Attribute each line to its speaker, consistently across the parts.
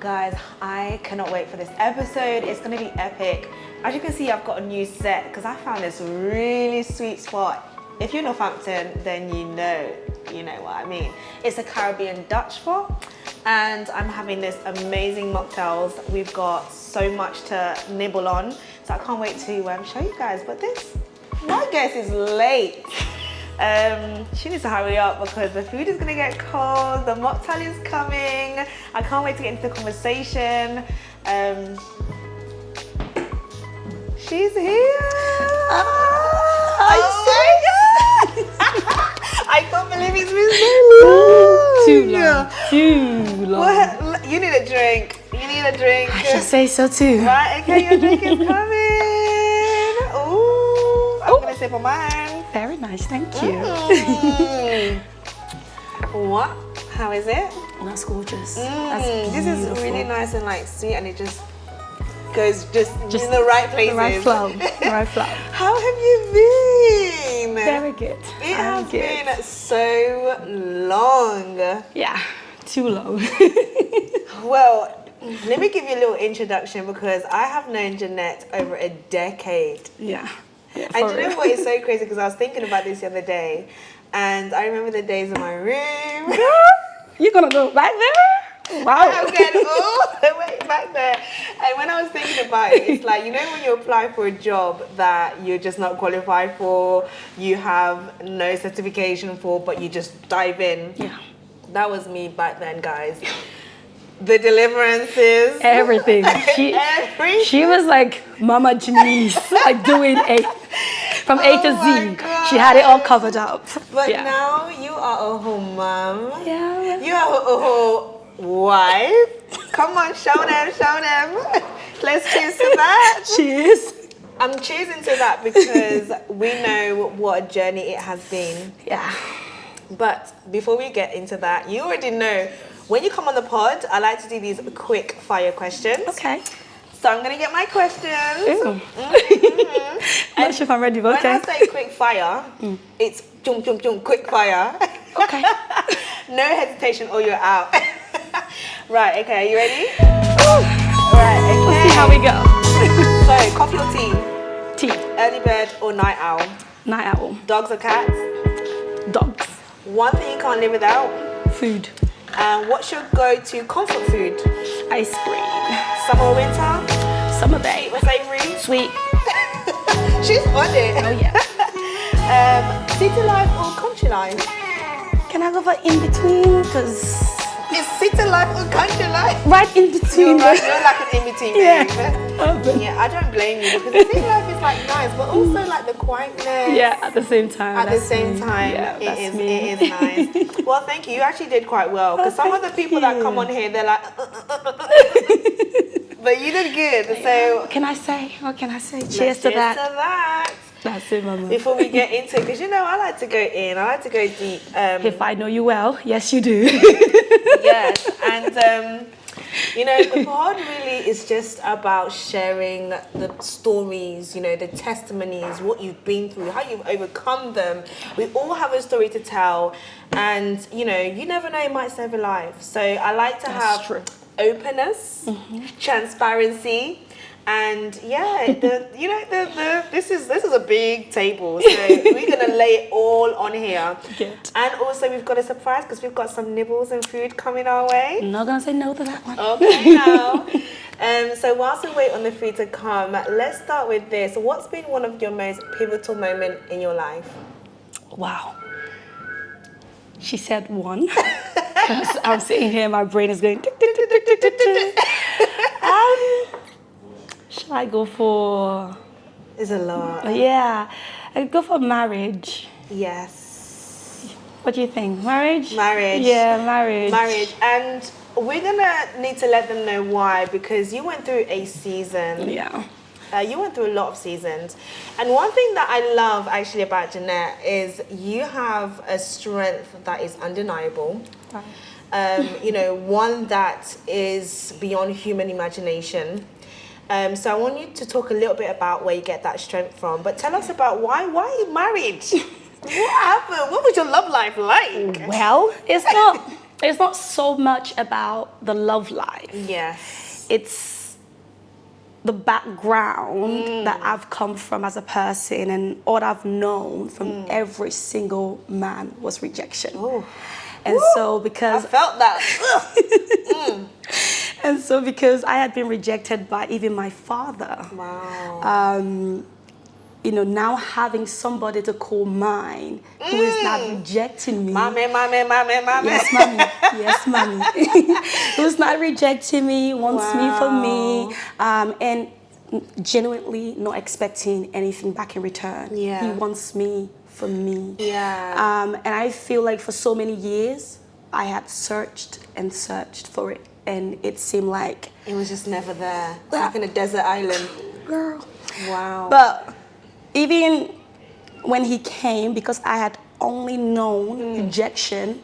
Speaker 1: Guys, I cannot wait for this episode. It's going to be epic. As you can see, I've got a new set because I found this really sweet spot. If you're Northampton, then you know what I mean. It's a Caribbean Dutch spot, and I'm having this amazing mocktails. We've got so much to nibble on, so I can't wait to show you guys. But my guest is late. She needs to hurry up because the food is gonna get cold, the mocktail is coming. I can't wait to get into the conversation. She's here. I can't believe it's been so long.
Speaker 2: Too long.
Speaker 1: What? You need a drink.
Speaker 2: I should say so too.
Speaker 1: Right, okay, your drink is coming. Ooh, I'm gonna sip on mine.
Speaker 2: Very nice, thank you.
Speaker 1: What? How is it?
Speaker 2: That's gorgeous.
Speaker 1: This is really nice and like sweet, and it just goes just in the right places.
Speaker 2: The right flow. The right flow.
Speaker 1: How have you been?
Speaker 2: Very good.
Speaker 1: It has been so long.
Speaker 2: Yeah, too long.
Speaker 1: Well, let me give you a little introduction because I have known Jeanette over a decade.
Speaker 2: Yeah.
Speaker 1: And you know what is so crazy? Because I was thinking about this the other day, and I remember the days in my room.
Speaker 2: You're gonna go back there? Wow.
Speaker 1: I'm going all the way back there. And when I was thinking about it, it's like, you know, when you apply for a job that you're just not qualified for, you have no certification for, but you just dive in.
Speaker 2: Yeah.
Speaker 1: That was me back then, guys. The deliverances.
Speaker 2: Everything. She was like Mama Janice, like doing from A to Z.
Speaker 1: God.
Speaker 2: She had it all covered up.
Speaker 1: But now you are a whole mom.
Speaker 2: Yeah.
Speaker 1: You are a whole wife. Come on, show them. Let's cheers to that.
Speaker 2: Cheers.
Speaker 1: I'm cheersing to that because we know what a journey it has been.
Speaker 2: Yeah.
Speaker 1: But before we get into that, you already know, when you come on the pod, I like to do these quick fire questions.
Speaker 2: Okay.
Speaker 1: So I'm going to get my questions.
Speaker 2: Ooh. Not sure if I'm ready, but okay.
Speaker 1: When I say quick fire, it's jump, quick fire.
Speaker 2: Okay.
Speaker 1: No hesitation or you're out. Right, okay, are you ready? Right, okay.
Speaker 2: Let's see how we go.
Speaker 1: So, coffee or tea?
Speaker 2: Tea.
Speaker 1: Early bird or night owl?
Speaker 2: Night owl.
Speaker 1: Dogs or cats?
Speaker 2: Dogs.
Speaker 1: One thing you can't live without?
Speaker 2: Food.
Speaker 1: What's your go-to comfort food?
Speaker 2: Ice cream.
Speaker 1: Summer or winter?
Speaker 2: Summer babe.
Speaker 1: Sweet or savory?
Speaker 2: Sweet.
Speaker 1: She's on it.
Speaker 2: Oh yeah.
Speaker 1: City life or country life?
Speaker 2: Can I go for in between? Cause
Speaker 1: Is city life or country life?
Speaker 2: right in between.
Speaker 1: You're like an in-between,
Speaker 2: Yeah.
Speaker 1: babe. Yeah, I don't blame you because the city life is like nice, but also like the quietness.
Speaker 2: Yeah, at the same time.
Speaker 1: At the same time,
Speaker 2: Yeah,
Speaker 1: it
Speaker 2: me.
Speaker 1: is nice. Well, thank you. You actually did quite well because some of the people that come on here, they're like, but you did good. So
Speaker 2: What can I say? Cheers to
Speaker 1: cheers
Speaker 2: that.
Speaker 1: to that.
Speaker 2: That's it, Mama.
Speaker 1: Before we get into it, because you know I like to go in, I like to go deep.
Speaker 2: If I know you well, yes, you do.
Speaker 1: Yes, and you know, the pod really is just about sharing the stories, you know, the testimonies, what you've been through, how you've overcome them. We all have a story to tell, and you know, you never know, it might save a life. So I like to have openness, transparency. And yeah, this is a big table, so we're gonna lay it all on here.
Speaker 2: Good.
Speaker 1: And also we've got a surprise because we've got some nibbles and food coming our way.
Speaker 2: I'm not gonna say no to that one.
Speaker 1: Okay, now. So whilst we wait on the food to come, let's start with this. What's been one of your most pivotal moments in your life?
Speaker 2: Wow. She said one. Because I'm sitting here, my brain is going. Tick, tick, tick, tick, tick, tick, tick. Shall I go for?
Speaker 1: It's a lot.
Speaker 2: Yeah, I'd go for marriage.
Speaker 1: Yes.
Speaker 2: What do you think? Marriage?
Speaker 1: Marriage.
Speaker 2: Yeah, marriage.
Speaker 1: Marriage. And we're gonna need to let them know why, because you went through a season.
Speaker 2: Yeah.
Speaker 1: You went through a lot of seasons. And one thing that I love actually about Jeanette is you have a strength that is undeniable.
Speaker 2: Wow.
Speaker 1: You know, one that is beyond human imagination. So I want you to talk a little bit about where you get that strength from. But tell us about why marriage? What happened? What was your love life like?
Speaker 2: Well, it's not so much about the love life.
Speaker 1: Yes.
Speaker 2: It's the background that I've come from as a person, and all I've known from every single man was rejection.
Speaker 1: Ooh.
Speaker 2: And
Speaker 1: Woo!
Speaker 2: so
Speaker 1: I
Speaker 2: because
Speaker 1: felt that.
Speaker 2: and so because I had been rejected by even my father,
Speaker 1: Wow.
Speaker 2: you know, now having somebody to call mine who is not rejecting me.
Speaker 1: Mommy.
Speaker 2: Yes, mommy. Yes, mommy. Who's not rejecting me, wants me for me, and genuinely not expecting anything back in return.
Speaker 1: Yeah.
Speaker 2: He wants me for me.
Speaker 1: Yeah.
Speaker 2: And I feel like for so many years, I had searched and searched for it, and it seemed like
Speaker 1: It was just never there. It's like in a desert island.
Speaker 2: girl.
Speaker 1: Wow.
Speaker 2: But even when he came, because I had only known rejection,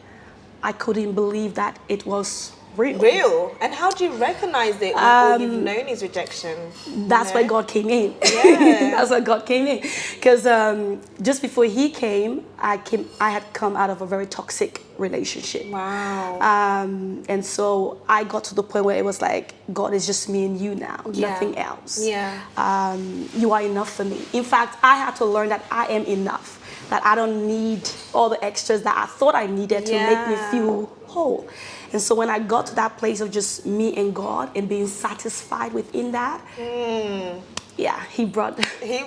Speaker 2: I couldn't believe that it was real.
Speaker 1: Real. And how do you recognize it when all you've known is rejection?
Speaker 2: That's why God came in.
Speaker 1: Yeah.
Speaker 2: That's why God came in. Because just before he came, I had come out of a very toxic relationship.
Speaker 1: Wow.
Speaker 2: And so I got to the point where it was like, God, is just me and you now, nothing else.
Speaker 1: Yeah.
Speaker 2: You are enough for me. In fact, I had to learn that I am enough, that I don't need all the extras that I thought I needed to make me feel whole. And so when I got to that place of just me and God and being satisfied within that, yeah, he brought
Speaker 1: He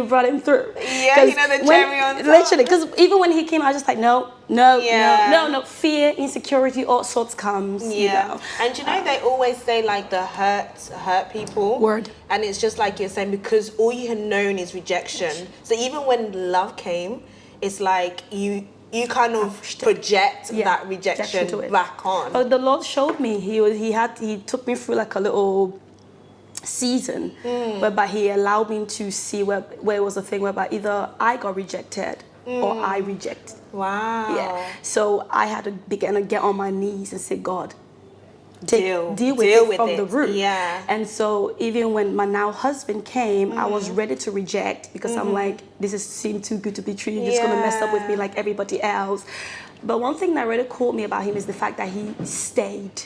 Speaker 2: brought him through.
Speaker 1: Yeah, you know, the cherry on top.
Speaker 2: Literally, because even when he came, I was just like, no,
Speaker 1: Yeah.
Speaker 2: no, fear, insecurity, all sorts comes.
Speaker 1: Yeah.
Speaker 2: You know.
Speaker 1: And you know, they always say like the hurt people.
Speaker 2: Word.
Speaker 1: And it's just like you're saying, because all you had known is rejection. So even when love came, it's like you kind of project that rejection
Speaker 2: to it.
Speaker 1: back on.
Speaker 2: But the Lord showed me. He took me through like a little season whereby he allowed me to see where it was a thing whereby either I got rejected or I rejected.
Speaker 1: Wow.
Speaker 2: Yeah. So I had to begin to get on my knees and say, God, deal with
Speaker 1: Deal
Speaker 2: it
Speaker 1: with
Speaker 2: from
Speaker 1: it.
Speaker 2: the root.
Speaker 1: Yeah.
Speaker 2: And so even when my now husband came, I was ready to reject because I'm like, this seemed too good to be true. You're just gonna mess up with me like everybody else. But one thing that really caught me about him is the fact that he stayed.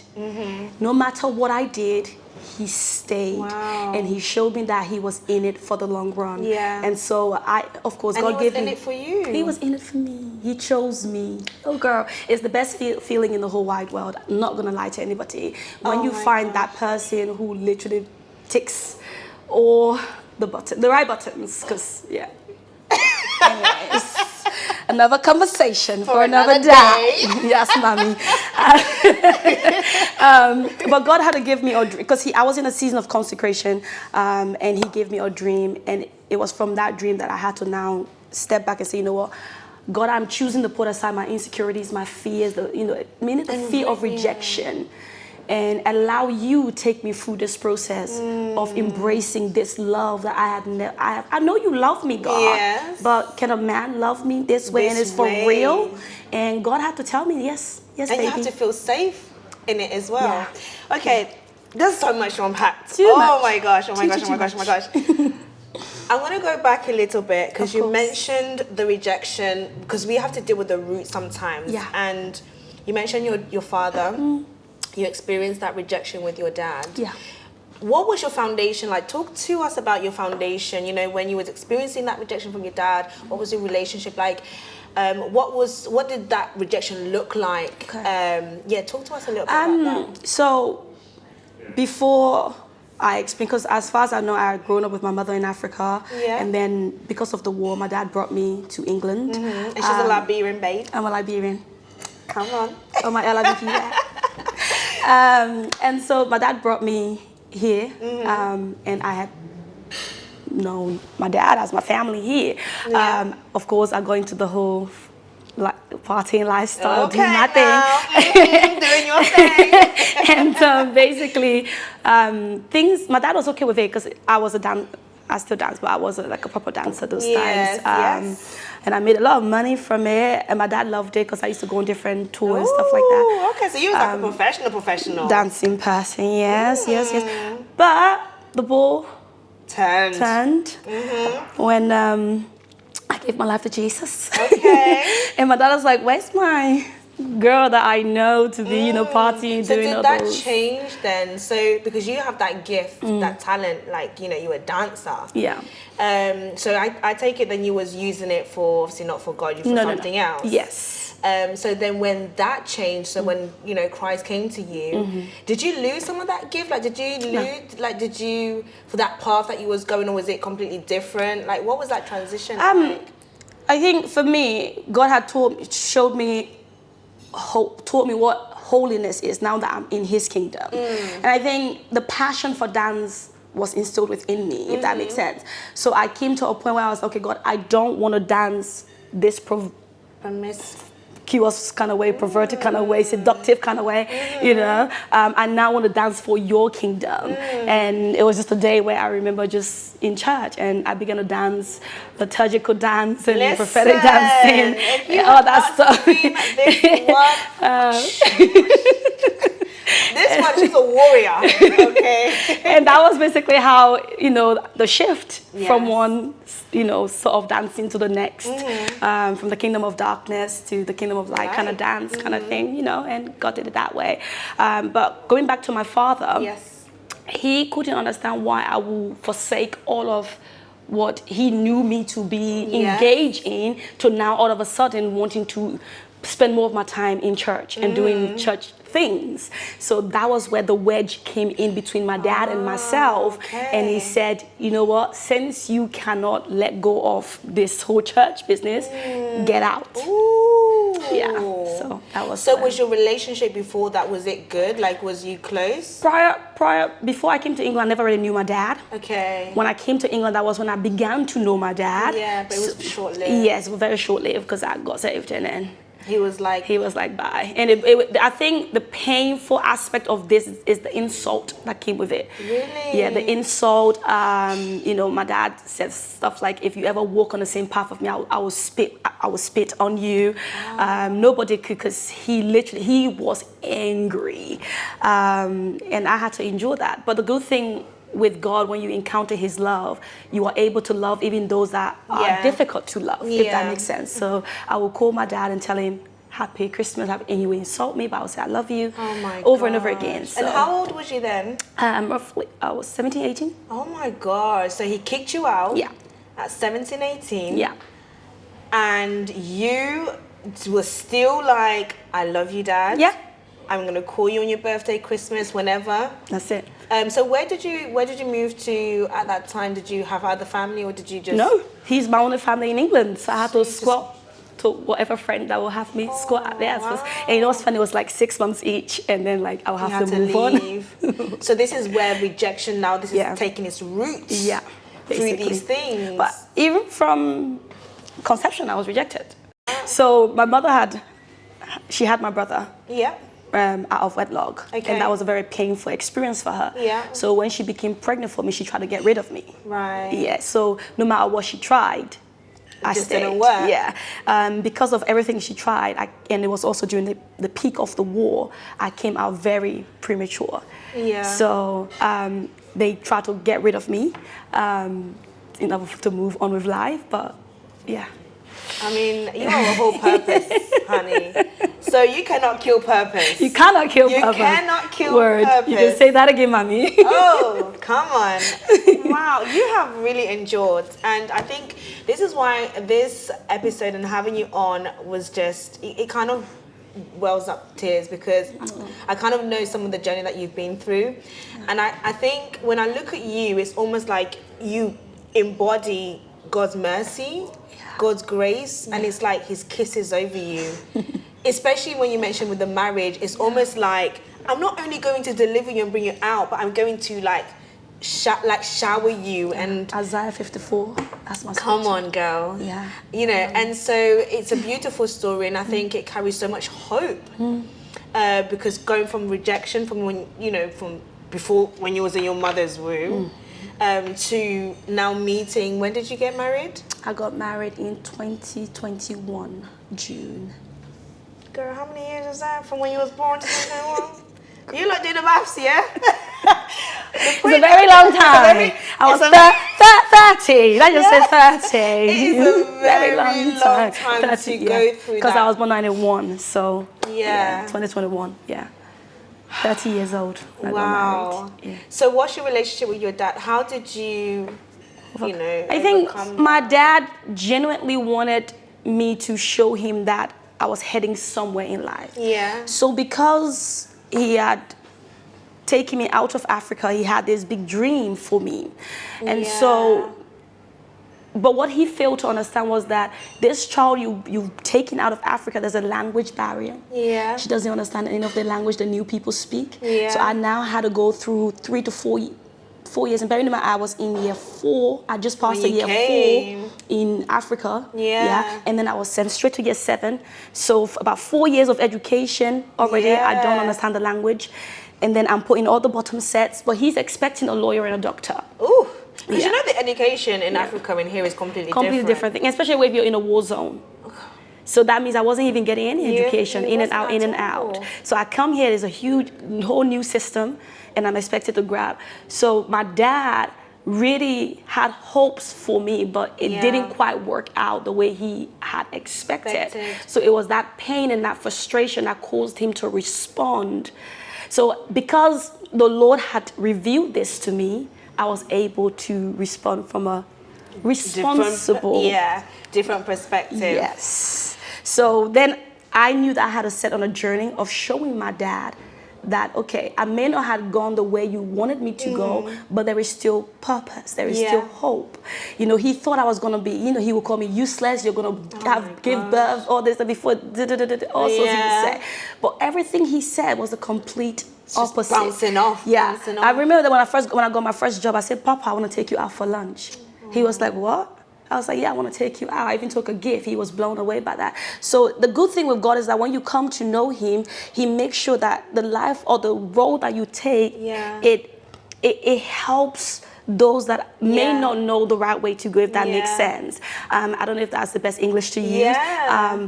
Speaker 2: No matter what I did, he stayed.
Speaker 1: Wow.
Speaker 2: And he showed me that he was in it for the long run.
Speaker 1: Yeah.
Speaker 2: And so of course,
Speaker 1: And
Speaker 2: God
Speaker 1: he was
Speaker 2: gave
Speaker 1: in
Speaker 2: me.
Speaker 1: it for you.
Speaker 2: He was in it for me. He chose me. Oh, girl, it's the best feeling in the whole wide world. I'm not gonna lie to anybody. When you find that person who literally ticks all the right buttons, because yeah. Anyways, another conversation for another day. Yes, mommy. But God had to give me a dream because I was in a season of consecration, and He gave me a dream, and it was from that dream that I had to now step back and say, you know what, God, I'm choosing to put aside my insecurities, my fears, meaning the fear of rejection. And allow you take me through this process of embracing this love that I have. I know you love me, God.
Speaker 1: Yes.
Speaker 2: But can a man love me this way and it's for real? And God had to tell me, yes,
Speaker 1: and
Speaker 2: baby.
Speaker 1: you have to feel safe in it as well.
Speaker 2: Yeah.
Speaker 1: Okay, there's so much to unpack.
Speaker 2: Too much.
Speaker 1: Oh my gosh,
Speaker 2: Too much.
Speaker 1: I want to go back a little bit because
Speaker 2: Of
Speaker 1: you
Speaker 2: course.
Speaker 1: mentioned the rejection, because we have to deal with the root sometimes.
Speaker 2: Yeah.
Speaker 1: And you mentioned your father. You experienced that rejection with your dad.
Speaker 2: Yeah.
Speaker 1: What was your foundation like? Talk to us about your foundation. You know, when you was experiencing that rejection from your dad, what was your relationship like? What did that rejection look like?
Speaker 2: Okay.
Speaker 1: Talk to us a little bit about that.
Speaker 2: So before I explain, because as far as I know, I had grown up with my mother in Africa.
Speaker 1: Yeah.
Speaker 2: And then because of the war, my dad brought me to England.
Speaker 1: And she's a Liberian babe.
Speaker 2: I'm a Liberian.
Speaker 1: Come on.
Speaker 2: Oh, my LIBP there. And so my dad brought me here, and I had known my dad as my family here.
Speaker 1: Yeah.
Speaker 2: Of course, I go into the whole partying lifestyle,
Speaker 1: Okay,
Speaker 2: doing my
Speaker 1: thing. Doing your thing.
Speaker 2: And basically, my dad was okay with it because I still dance, but I wasn't like a proper dancer those times.
Speaker 1: Yes.
Speaker 2: And I made a lot of money from it, and my dad loved it because I used to go on different tours and stuff like that.
Speaker 1: Okay, so you was like a professional.
Speaker 2: Dancing person, yes. But the ball turned when I gave my life to Jesus.
Speaker 1: Okay.
Speaker 2: And my dad was like, where's my girl that I know to be, partying,
Speaker 1: So
Speaker 2: doing
Speaker 1: did
Speaker 2: all
Speaker 1: that
Speaker 2: those.
Speaker 1: change then? So because you have that gift, that talent, like you're a dancer.
Speaker 2: Yeah.
Speaker 1: So I take it then you was using it for obviously not for God, you for something else.
Speaker 2: Yes.
Speaker 1: So then when that changed, so when Christ came to you, did you lose some of that gift? Like did you for that path that you was going, or was it completely different? Like what was that transition like?
Speaker 2: I think for me, God had taught me what holiness is now that I'm in His kingdom. And I think the passion for dance was instilled within me, if that makes sense. So I came to a point where I was, okay, God, I don't want to dance this promiscuous kind of way, perverted kind of way, seductive kind of way, I now want to dance for your kingdom. And it was just a day where I remember just in church and I began to dance liturgical dance and prophetic dancing and all that stuff.
Speaker 1: This one, she's a warrior, okay?
Speaker 2: And that was basically how, the shift from one, sort of dancing to the next, from the kingdom of darkness to the kingdom of light kind of dance kind of thing, and God did it that way. But going back to my father, he couldn't understand why I would forsake all of what he knew me to be engaged in to now all of a sudden wanting to spend more of my time in church and doing church things. So that was where the wedge came in between my dad and myself. And he said, you know what, since you cannot let go of this whole church business, get out. Yeah, so that was.
Speaker 1: So was your relationship before that, was it good? Like, was you close?
Speaker 2: Before I came to England, I never really knew my dad.
Speaker 1: Okay.
Speaker 2: When I came to England, that was when I began to know my dad.
Speaker 1: Yeah, but it was short-lived.
Speaker 2: Yes, it was very short-lived because I got saved and then
Speaker 1: he was like
Speaker 2: bye. And I think the painful aspect of this is the insult that came with it.
Speaker 1: Really?
Speaker 2: Yeah, the insult. My dad said stuff like, if you ever walk on the same path of me, I will spit on you. Nobody could, because he was angry. And I had to endure that. But the good thing with God, when you encounter His love, you are able to love even those that are difficult to love, if that makes sense. So I will call my dad and tell him, Happy Christmas, and he will insult me, but I will say, I love you, over and over again. So,
Speaker 1: and how old was you then?
Speaker 2: Roughly, I was 17, 18.
Speaker 1: Oh my God. So he kicked you out at 17, 18.
Speaker 2: Yeah.
Speaker 1: And you were still like, I love you, Dad.
Speaker 2: Yeah.
Speaker 1: I'm going to call you on your birthday, Christmas, whenever.
Speaker 2: That's it.
Speaker 1: So where did you move to at that time? Did you have other family, or did you just...
Speaker 2: No, he's my only family in England, so I had to squat to whatever friend that will have me squat at theirs.
Speaker 1: Wow.
Speaker 2: And you know what's funny, it was like 6 months each, and then like I'll have to move on.
Speaker 1: So this is where rejection now, this is taking its roots through these things.
Speaker 2: But even from conception, I was rejected. So my mother had my brother.
Speaker 1: Yeah.
Speaker 2: Out of wedlock, and that was a very painful experience for her.
Speaker 1: Yeah.
Speaker 2: So when she became pregnant for me, she tried to get rid of me.
Speaker 1: Right.
Speaker 2: Yeah. So no matter what she tried, I stayed.
Speaker 1: Didn't work.
Speaker 2: Yeah. Because of everything she tried, and it was also during the peak of the war, I came out very premature.
Speaker 1: Yeah.
Speaker 2: So they tried to get rid of me in order to move on with life, but yeah.
Speaker 1: I mean, you have a whole purpose, honey. So you cannot kill purpose.
Speaker 2: You cannot kill purpose.
Speaker 1: You cannot kill
Speaker 2: You
Speaker 1: purpose.
Speaker 2: can say that again, mommy.
Speaker 1: Oh, come on. Wow, you have really endured. And I think this is why this episode and having you on was just, it kind of wells up tears, because I kind of know some of the journey that you've been through. And I think when I look at you, it's almost like you embody God's mercy, God's grace, and it's like His kisses over you. Especially when you mentioned with the marriage, it's almost like, I'm not only going to deliver you and bring you out, but I'm going to shower you. And
Speaker 2: Isaiah 54, that's my scripture.
Speaker 1: Come on, girl.
Speaker 2: Yeah.
Speaker 1: And so it's a beautiful story, and I think it carries so much hope. Because going from rejection, from when, from before, when you was in your mother's womb, to now meeting. When did you get married?
Speaker 2: I got married in 2021, June.
Speaker 1: Girl, how many years is that from when you was born to 2021? You lot do the maths, yeah?
Speaker 2: It's a very long time. I was 30. Let's just say 30.
Speaker 1: It is a very long time to go through
Speaker 2: Because
Speaker 1: that.
Speaker 2: I was born 91, so
Speaker 1: Yeah.
Speaker 2: 2021, yeah. 30 years old. I got
Speaker 1: Wow.
Speaker 2: married. Yeah.
Speaker 1: So what's your relationship with your dad? How did you know,
Speaker 2: I think
Speaker 1: overcome
Speaker 2: my dad genuinely wanted me to show him that I was heading somewhere in life.
Speaker 1: Yeah.
Speaker 2: So because he had taken me out of Africa, he had this big dream for me. And so, but what he failed to understand was that this child you've taken out of Africa, there's a language barrier.
Speaker 1: Yeah.
Speaker 2: She doesn't understand any of the language the new people speak.
Speaker 1: Yeah.
Speaker 2: So I now had to go through 3 to 4 years. And bearing in mind, I was in year 4. I just passed
Speaker 1: When
Speaker 2: the
Speaker 1: you
Speaker 2: year
Speaker 1: came.
Speaker 2: 4 in Africa.
Speaker 1: Yeah.
Speaker 2: And then I was sent straight to year 7. So for about 4 years of education already, I don't understand the language. And then I'm putting all the bottom sets, but he's expecting a lawyer and a doctor.
Speaker 1: Ooh. Because you know the education in Africa and here is completely
Speaker 2: different thing, especially if you're in a war zone. So that means I wasn't even getting any education, in and out. So I come here, there's a whole new system, and I'm expected to grab. So my dad really had hopes for me, but it didn't quite work out the way he had expected. So it was that pain and that frustration that caused him to respond. So because the Lord had revealed this to me, I was able to respond from a responsible...
Speaker 1: different perspective.
Speaker 2: Yes. So then I knew that I had to set on a journey of showing my dad that, okay, I may not have gone the way you wanted me to go, but there is still purpose. There is still hope. You know, he thought I was going to be, he would call me useless. You're going to give birth, all this, and before, all sorts he would say. But everything he said was the complete opposite.
Speaker 1: Bouncing off. Bouncing off.
Speaker 2: I remember that when I got my first job, I said, Papa, I want to take you out for lunch. He was like, what? I was like, yeah, I want to take you out. I even took a gift. He was blown away by that. So the good thing with God is that when you come to know him, he makes sure that the life or the road that you take, it helps those that may not know the right way to go, if that makes sense. I don't know if that's the best English to use.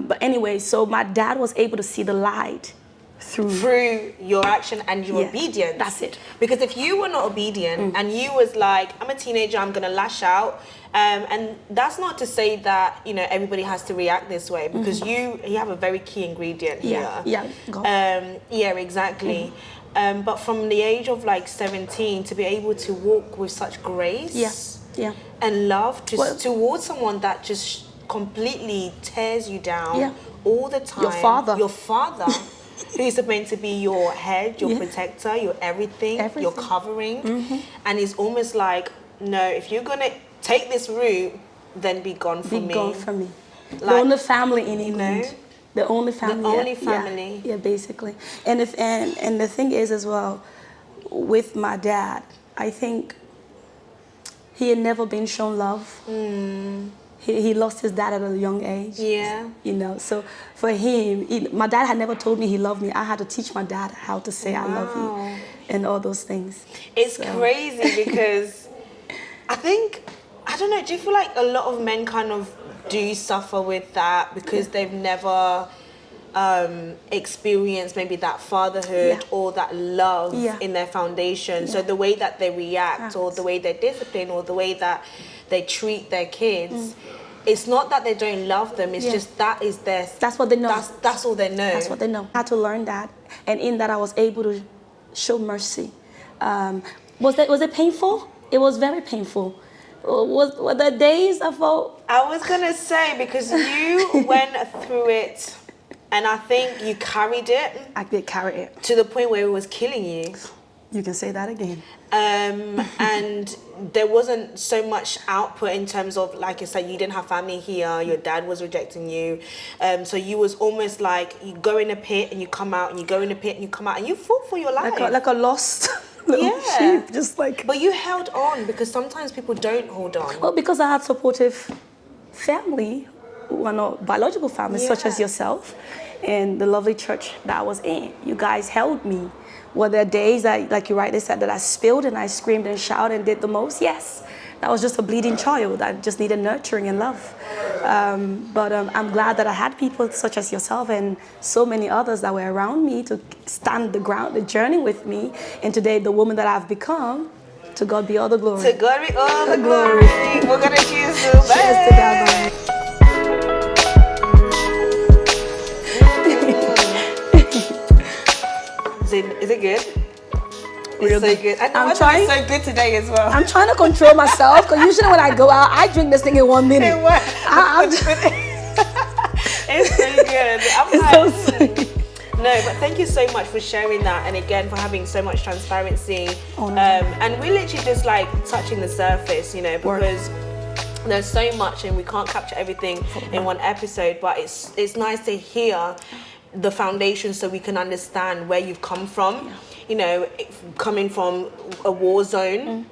Speaker 2: But anyway, so my dad was able to see the light through
Speaker 1: your action and your obedience.
Speaker 2: That's it.
Speaker 1: Because if you were not obedient and you was like, I'm a teenager, I'm gonna lash out, and that's not to say that everybody has to react this way, because you have a very key ingredient here. Exactly. But from the age of like 17 to be able to walk with such grace and love towards someone that just completely tears you down all the time. Your father. Who's meant to be your head, your protector, your everything, your covering. And it's almost like, no, if you're going to take this route, then be gone from me.
Speaker 2: Be gone from me. Like, the only family in England. The only family.
Speaker 1: The only family.
Speaker 2: Yeah, basically. And the thing is as well, with my dad, I think he had never been shown love. He lost his dad at a young age. So for him, my dad had never told me he loved me. I had to teach my dad how to say I love you and all those things.
Speaker 1: It's crazy because I don't know, do you feel like a lot of men kind of do suffer with that because they've never experienced maybe that fatherhood or that love in their foundation? So the way that they react or the way they discipline or the way that they treat their kids, it's not that they don't love them, it's just that's
Speaker 2: what they know.
Speaker 1: That's all they know.
Speaker 2: That's what they know. I had to learn that, and in that I was able to show mercy. Was it painful? It was very painful. Were there days I felt...
Speaker 1: I was gonna say, because you went through it, and I think you carried it.
Speaker 2: I did carry it.
Speaker 1: To the point where it was killing you.
Speaker 2: You can say that again.
Speaker 1: And there wasn't so much output in terms of, like you said, you didn't have family here, your dad was rejecting you. So you was almost like, you go in a pit and you come out, and you go in a pit and you come out, and you fought for your life.
Speaker 2: Like a lost little sheep, just like...
Speaker 1: But you held on, because sometimes people don't hold on.
Speaker 2: Well, because I had supportive family, who are not biological family, such as yourself, and the lovely church that I was in. You guys held me. Were there days that, like you rightly said, that I spilled and I screamed and shouted and did the most? Yes. That was just a bleeding child that just needed nurturing and love. But I'm glad that I had people such as yourself and so many others that were around me to stand the journey with me. And today, the woman that I've become, To God be all the glory.
Speaker 1: To God be all the glory. We're gonna cheers to
Speaker 2: Cheers to that.
Speaker 1: Is it good?
Speaker 2: Real
Speaker 1: It's so good. I know
Speaker 2: I'm trying.
Speaker 1: It's so good today as well.
Speaker 2: I'm trying to control myself because usually when I go out, I drink this thing in 1 minute.
Speaker 1: It's so good.
Speaker 2: It's so sweet.
Speaker 1: No, but thank you so much for sharing that, and again for having so much transparency.
Speaker 2: Oh, no.
Speaker 1: And we're literally just like touching the surface, you know, because there's so much and we can't capture everything in one episode. But it's nice to hear the foundation so we can understand where you've come from. You know, coming from a war zone.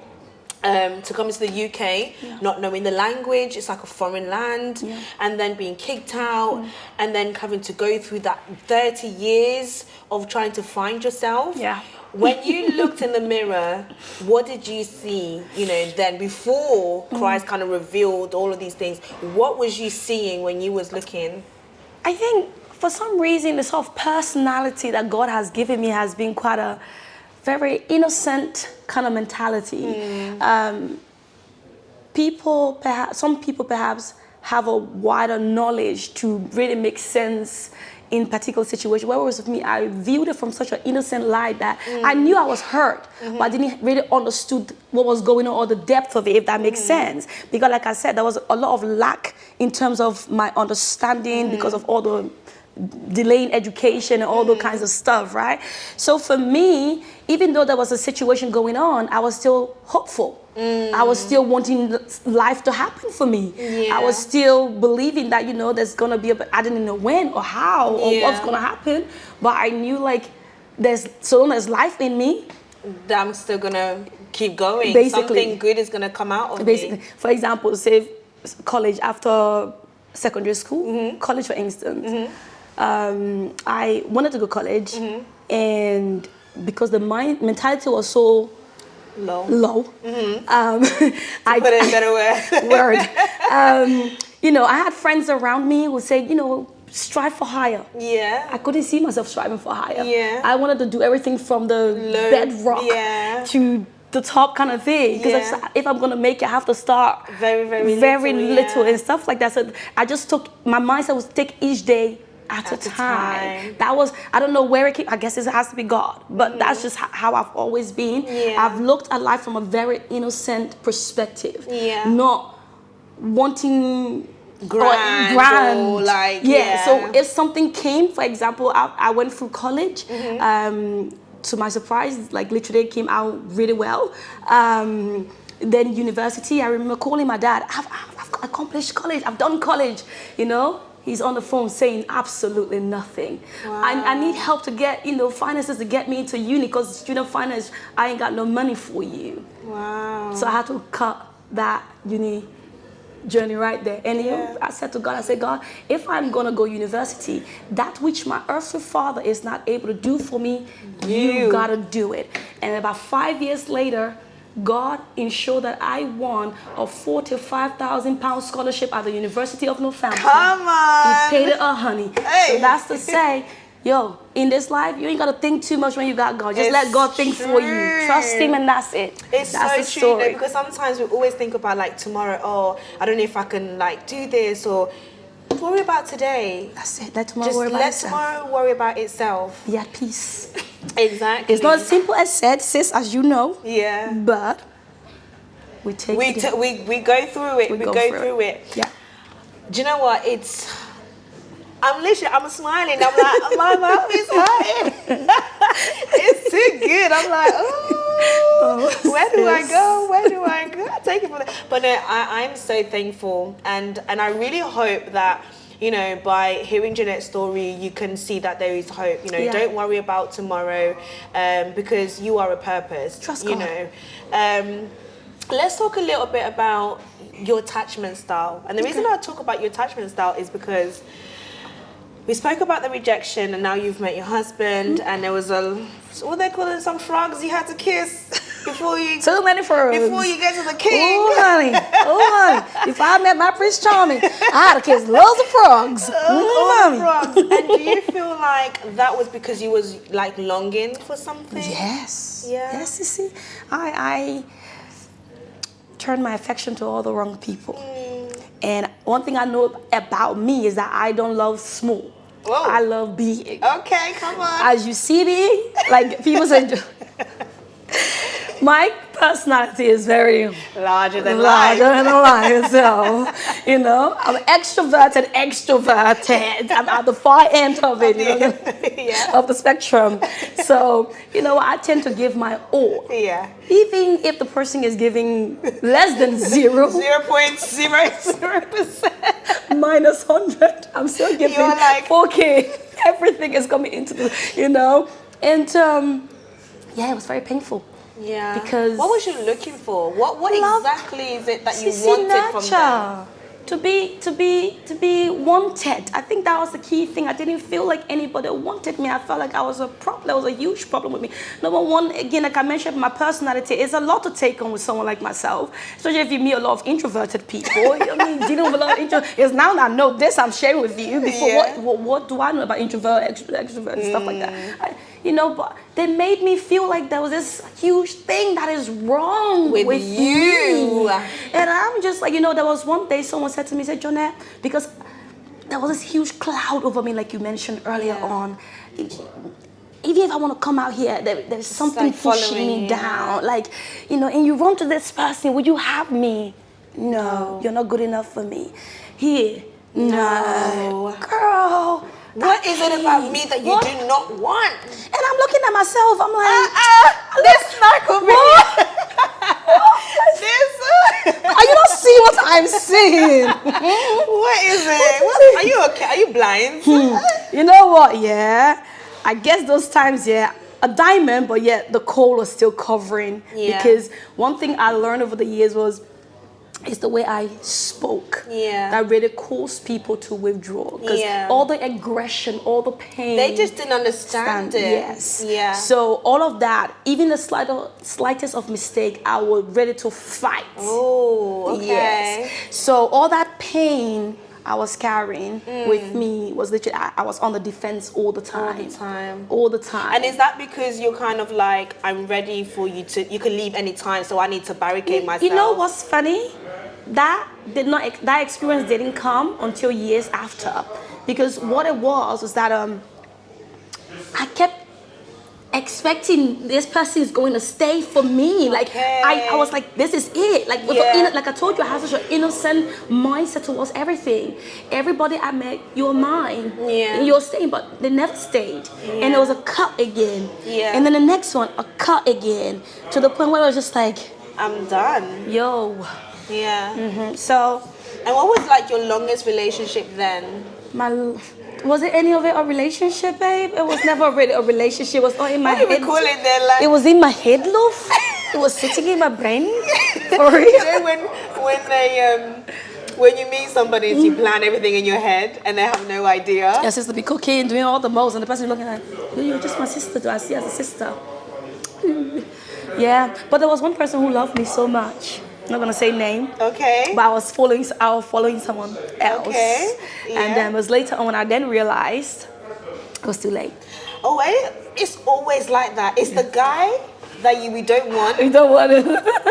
Speaker 1: To come to the UK, not knowing the language, it's like a foreign land, and then being kicked out, and then having to go through that 30 years of trying to find yourself. When you looked in the mirror, what did you see, you know, then before Christ kind of revealed all of these things? What was you seeing when you was looking?
Speaker 2: I think for some reason the sort of personality that God has given me has been quite a very innocent kind of mentality. Some people perhaps have a wider knowledge to really make sense in particular situations. Whereas with me, I viewed it from such an innocent light that I knew I was hurt, but I didn't really understood what was going on or the depth of it, if that makes sense. Because like I said, there was a lot of lack in terms of my understanding because of all the delay in education and all those kinds of stuff, right? So for me, even though there was a situation going on, I was still hopeful. I was still wanting life to happen for me. I was still believing that, you know, there's gonna be I didn't know when or how or what's gonna happen, but I knew like so long as life in me,
Speaker 1: I'm still gonna keep going.
Speaker 2: Basically,
Speaker 1: something good is gonna come out of me.
Speaker 2: For example, say college after secondary school, college for instance. I wanted to go to college, and because the mentality was so low.
Speaker 1: I put it in a better
Speaker 2: word. You know, I had friends around me who would say, you know, strive for higher. I couldn't see myself striving for higher. I wanted to do everything from the bedrock to the top kind of thing, because if I'm gonna make it, I have to start very little and stuff like that. So I just my mindset was take each day at a time. That was, I don't know where it came, I guess it has to be God, but that's just how I've always been. I've looked at life from a very innocent perspective, not wanting grand
Speaker 1: or like,
Speaker 2: so if something came, for example, I went through college, to my surprise, like literally it came out really well. Then university, I remember calling my dad, I've accomplished college, I've done college, you know. He's on the phone saying absolutely nothing. I need help to get, you know, finances to get me into uni, because student finance, I ain't got no money for you. So I had to cut that uni journey right there. And I said to God, I said, God, if I'm gonna go university, that which my earthly father is not able to do for me, you gotta do it. And about 5 years later, God ensured that I won a £45,000 scholarship at the University of Northampton.
Speaker 1: Come on!
Speaker 2: He paid it, honey. So that's to say, yo, in this life, you ain't gotta think too much when you got God. Just let God think for you. Trust Him, and that's it.
Speaker 1: That's so true, though, because sometimes we always think about like tomorrow. Oh, I don't know if I can like do this, or worry about today.
Speaker 2: That's it. Let tomorrow worry about itself.
Speaker 1: Let tomorrow worry about itself.
Speaker 2: Be at peace.
Speaker 1: Exactly.
Speaker 2: It's not as simple as said, sis, as you know. But we take it.
Speaker 1: We go through it. We go through it. Do you know what? I'm smiling. I'm like, my mouth is hurting. It's too good. I'm like, where do I go? Where do I go? I take it from there. But no, I'm so thankful, and I really hope that, you know, by hearing Jeanette's story, you can see that there is hope. You know, don't worry about tomorrow, because you are a purpose.
Speaker 2: Trust God.
Speaker 1: You know. Let's talk a little bit about your attachment style. And the reason I talk about your attachment style is because we spoke about the rejection, and now you've met your husband, and there was what they call it, some frogs you had to kiss before you.
Speaker 2: Too many frogs.
Speaker 1: Before you get to the king.
Speaker 2: Oh, honey. Oh, honey. If I met my Prince Charming, I had to kiss loads of frogs.
Speaker 1: Frogs. And do you feel like that was because you was like longing for something?
Speaker 2: Yes.
Speaker 1: Yeah.
Speaker 2: Yes, you see. turned my affection to all the wrong people. And one thing I know about me is that I don't love small.
Speaker 1: Whoa.
Speaker 2: I love big.
Speaker 1: Okay, come on.
Speaker 2: As you see me, like people say, my personality is very
Speaker 1: Larger than
Speaker 2: larger
Speaker 1: life.
Speaker 2: than life. So, you know, I'm extroverted. I'm at the far end of it, you know,
Speaker 1: Yeah.
Speaker 2: of the spectrum. So, you know, I tend to give my all.
Speaker 1: Yeah.
Speaker 2: Even if the person is giving less than
Speaker 1: 0.00%.
Speaker 2: minus 100, I'm still giving
Speaker 1: You're like
Speaker 2: 4K. Everything is coming into the, you know. And yeah, it was very painful.
Speaker 1: Yeah.
Speaker 2: Because
Speaker 1: what was you looking for? What
Speaker 2: love,
Speaker 1: exactly is it that you
Speaker 2: Sissy
Speaker 1: wanted from them?
Speaker 2: Nacha. To be wanted. I think that was the key thing. I didn't feel like anybody wanted me. I felt like I was a problem. There was a huge problem with me. Number one, again, like I mentioned, my personality is a lot to take on with someone like myself. Especially if you meet a lot of introverted people. I mean, dealing with a lot of introverts. It's now that I know this, I'm sharing with you. Before,
Speaker 1: Yeah.
Speaker 2: what do I know about introvert, extrovert, and stuff like that? You know, but they made me feel like there was this huge thing that is wrong with
Speaker 1: you.
Speaker 2: me. And I'm just like, you know, there was one day someone said to me, said, Jonette, because there was this huge cloud over me, like you mentioned earlier on. Even if I want to come out here, there's something
Speaker 1: like
Speaker 2: pushing
Speaker 1: following
Speaker 2: me
Speaker 1: you.
Speaker 2: down. Like, you know, and you run to this person, would you have me? No, you're not good enough for me. Here, no. Girl.
Speaker 1: What is it about me that you do not want?
Speaker 2: And I'm looking at myself, I'm like,
Speaker 1: this snark over here.
Speaker 2: are you not seeing what I'm seeing?
Speaker 1: What is it? Are you okay? Are you blind?
Speaker 2: You know what, yeah? I guess those times, yeah, a diamond, but yet the coal was still covering.
Speaker 1: Yeah.
Speaker 2: Because one thing I learned over the years was, it's the way I spoke that really caused people to withdraw. Because all the aggression, all the pain.
Speaker 1: They just didn't understand it.
Speaker 2: Yes.
Speaker 1: Yeah.
Speaker 2: So all of that, even the slightest of mistake, I was ready to fight.
Speaker 1: Oh, okay.
Speaker 2: Yes. So all that pain I was carrying with me was literally, I was on the defense all the time. All the time.
Speaker 1: And is that because you're kind of like, I'm ready for you to, you can leave any time, so I need to barricade myself?
Speaker 2: You know what's funny? That experience didn't come until years after. Because what it was that I kept expecting this person is going to stay for me. Like I was like, this is it. Like like I told you, I had such an innocent mindset towards everything. Everybody I met, you're mine. And you're staying, but they never stayed. And there was a cut again. And then the next one, a cut again. To the point where I was just like,
Speaker 1: I'm done.
Speaker 2: Yo. So.
Speaker 1: And what was like your longest relationship then?
Speaker 2: Was it any of it a relationship, babe? It was never really a relationship. It was all in my head.
Speaker 1: What do we call it then? Like,
Speaker 2: it was in my head, love. It was sitting in my brain. For real.
Speaker 1: You know, when you meet somebody, you plan everything in your head and they have no idea.
Speaker 2: Your sister be cooking, doing all the most, and the person looking like, you're just my sister. Do I see you as a sister? Yeah, but there was one person who loved me so much. I'm not gonna say name.
Speaker 1: Okay.
Speaker 2: But I was following someone else.
Speaker 1: Okay. Yeah.
Speaker 2: And then it was later on when I then realized it was too late.
Speaker 1: Oh, it's always like that. It's the guy that we don't want.
Speaker 2: We don't want it.